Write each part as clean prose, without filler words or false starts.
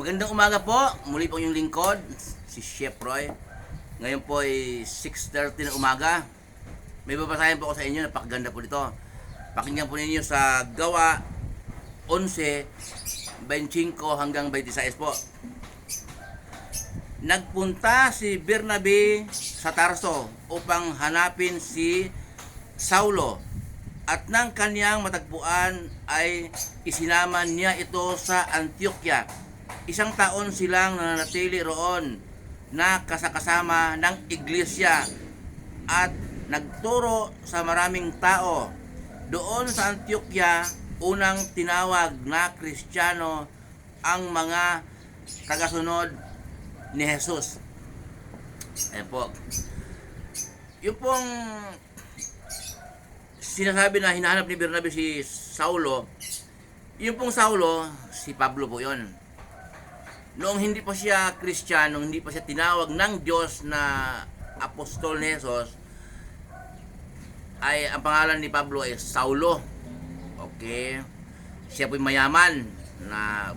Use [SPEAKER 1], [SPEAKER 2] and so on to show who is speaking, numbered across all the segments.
[SPEAKER 1] Magandang umaga po. Muli po yung lingkod, si Chef Roy. Ngayon po ay 6:30 ng umaga. May babasahin po ako sa inyo, napakaganda po dito. Pakinggan po ninyo sa Gawa 11:25 hanggang 26 po. Nagpunta si Bernabe sa Tarso upang hanapin si Saulo, at nang kaniyang matagpuan ay isinama niya ito sa Antioquia. Isang taon silang nananatili roon na kasama ng iglesia at nagturo sa maraming tao. Doon sa Antioquia, unang tinawag na Kristiyano ang mga tagasunod ni Jesus. Ayan po. Yung pong sinasabi na hinahanap ni Bernabe si Saulo, yung pong Saulo, si Pablo po yon. Noong hindi pa siya Kristiyano, hindi pa siya tinawag ng Diyos na apostol ni Jesus, ay ang pangalan ni Pablo ay Saulo. Okay. Siya po'y mayaman na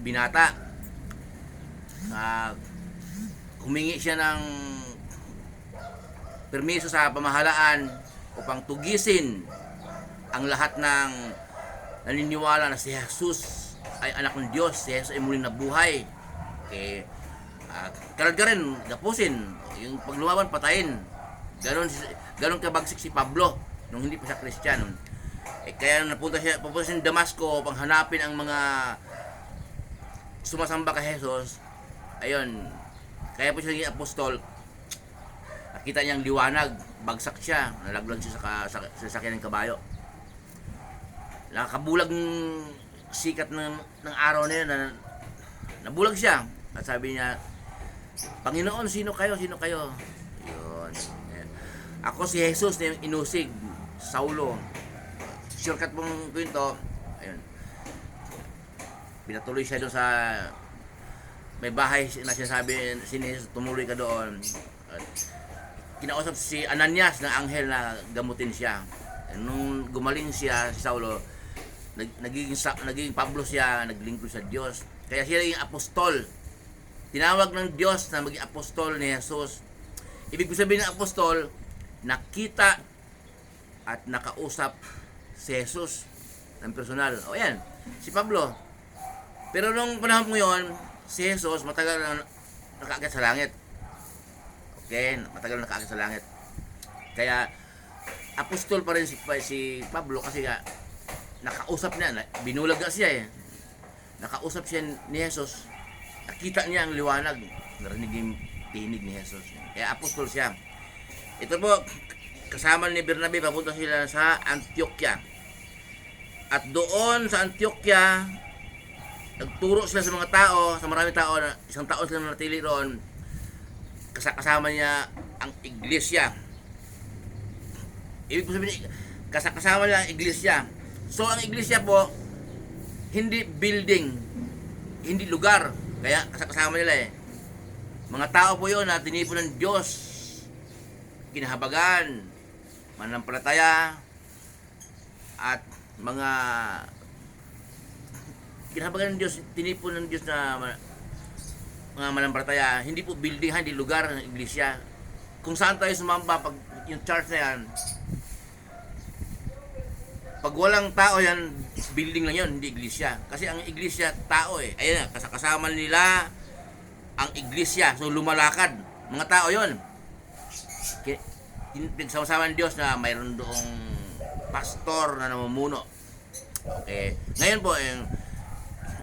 [SPEAKER 1] binata. Humingi siya ng permiso sa pamahalaan upang tugisin ang lahat ng naniniwala na si Jesus ay anak ng Diyos, si Jesus ay muling nabuhay. Okay. Kalad ka rin, gapusin. Yung paglumaban, patayin. Ganon kabagsik si Pablo nung hindi pa siya Kristiyano. Kaya papunta siya ng Damasco upang hanapin ang mga sumasamba kay Jesus. Ayun, kaya po siya naging apostol. Nakita niyang liwanag, bagsak siya, nalaglag siya sa sasakyan ng kabayo. Nakabulag ng sikat ng araw na yun, nabulag siya. At sabi niya, Panginoon, sino kayo? Sino kayo? Yun. Ayan. Ako si Jesus na inusig, Saulo. Shortcut pong kwento. Ayun. Pinatuloy siya doon sa may bahay na sinasabi si Jesus, tumuloy ka doon. At kinausap si Ananias na anghel na gamutin siya. Nung gumaling siya, si Saulo, naging Pablo siya, naglingkod sa Diyos. Kaya siya yung apostol. Tinawag ng Diyos na maging apostol ni Jesus. Ibig sabihin ng apostol, nakita at nakausap si Jesus ng personal. O yan, si Pablo. Pero nung panahon mo yun, si Jesus matagal na nakaakyat sa langit. Okay, matagal na nakaakyat sa langit. Kaya apostol pa rin si Pablo kasi nakausap niya, binulag na siya eh. Nakausap siya ni Jesus, nakita niya ang liwanag, narinig yung tinig ni Jesus. Kaya apostol siya. Ito po, kasama ni Bernabe, papunta sila sa Antioquia. At doon sa Antioquia, nagturo sila sa mga tao, sa maraming tao, isang taon sila natili roon. Kasama niya ang iglesia. Ibig sabihin, kasama niya ang iglesia. So ang iglesia po, hindi building, hindi lugar. Kaya kasama nila eh. Mga tao po yun na tinipon ng Diyos, kinahabagan, manampalataya, at mga kinahabagan ng Diyos, tinipon ng Diyos na mga manampalataya. Hindi po building, hindi lugar ng iglesia. Kung saan tayo sumamba, pag yung church na yan, pag walang tao yan, building lang yun, hindi iglesia. Kasi ang iglesia, tao eh. Ayan, kasama nila ang iglesia. So lumalakad. Mga tao yun. Pinagsama-sama ng Diyos na mayroon doong pastor na namumuno. Okay. Ngayon po,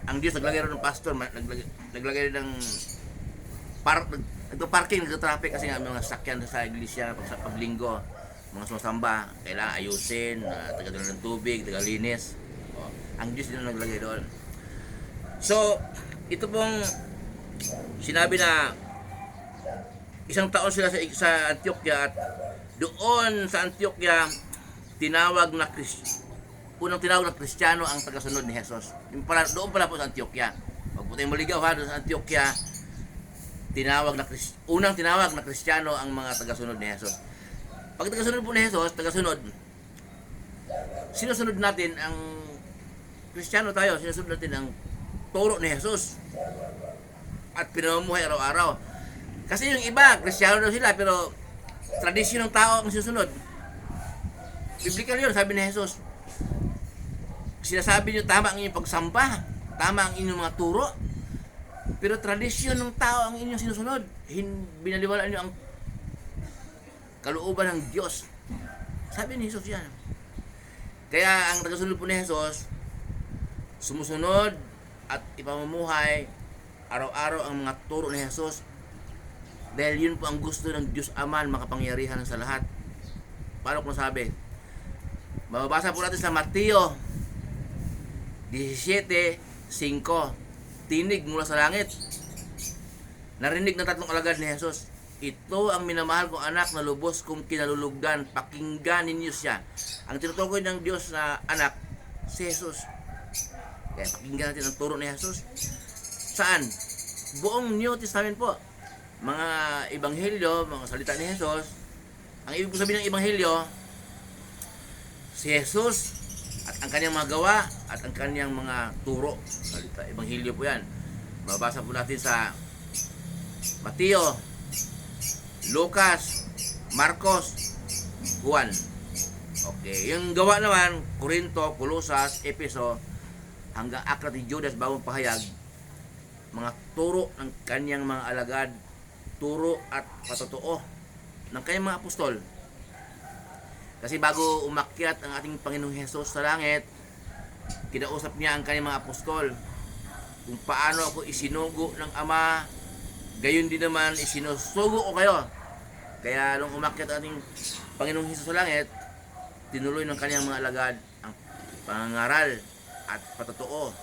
[SPEAKER 1] ang Diyos naglagay rin ng pastor, naglagay rin ng parking, nagtatraffic kasi nga mga sakyan sa iglesia sa paglinggo. Mga sumasamba, kailangan ayusin, tagadala ng tubig, tagalinis. Ang Diyos din ang naglagay doon. So, ito pong sinabi na isang taon sila sa Antioquia, at doon sa Antioquia, unang tinawag na Kristiyano ang tagasunod ni Jesus. Doon pala po sa Antioquia. Pag po tayong maligaw ha, doon sa Antioquia, unang tinawag na Kristiyano ang mga tagasunod ni Jesus. Pag tagasunod po ni Jesus, sinusunod natin ang Kristiyano tayo, sinusunod natin ang turo ni Jesus. at pinamumuhay araw-araw. Kasi yung iba, Kristiyano daw sila, pero tradisyon ng tao ang sinusunod. Biblical yun, sabi ni Jesus. Sinasabi nyo, tama ang inyong pagsamba, tama ang inyong mga turo, pero tradisyon ng tao ang inyong sinusunod. Binaliwalaan nyo ang kalooban ng Diyos. Sabi ni Jesus yan. Kaya ang tagasunod po ni Jesus, sumusunod at ipamumuhay araw-araw ang mga turo ni Jesus, dahil yun po ang gusto ng Diyos Ama, makapangyarihan sa lahat. Paano ko nasabi? Mababasa po natin sa Mateo 17:5. Tinig mula sa langit. Narinig ng tatlong alagad ni Jesus, ito ang minamahal kong anak na lubos kong kinalulugdan, pakinggan ninyo siya. Ang tinutukoy ng Diyos na anak, si Jesus. Kaya pakinggan natin ang turo ni Jesus. Saan? Buong New Testament po. Mga ebanghelyo, mga salita ni Jesus. Ang ibig sabihin ng ebanghelyo, si Jesus at ang kanyang mga gawa at ang kanyang mga turo. Salita, ebanghelyo po yan. Mabasa po natin sa Mateo, Lucas, Marcos, Juan. Okay, yung gawa naman, Corinto, Colosas, Efeso, hanggang aklat ni Judas bagong pahayag, mga turo ng kanyang mga alagad, turo at patotoo ng kanyang mga apostol. Kasi bago umakyat ang ating Panginoong Hesus sa langit, kinausap niya ang kanyang mga apostol kung paano ako isinugo ng Ama, gayon din naman isinusugo ko kayo. Kaya nung umakyat ang ating Panginoong Hesus sa langit, tinuloy ng kanyang mga alagad ang pangangaral at patotoo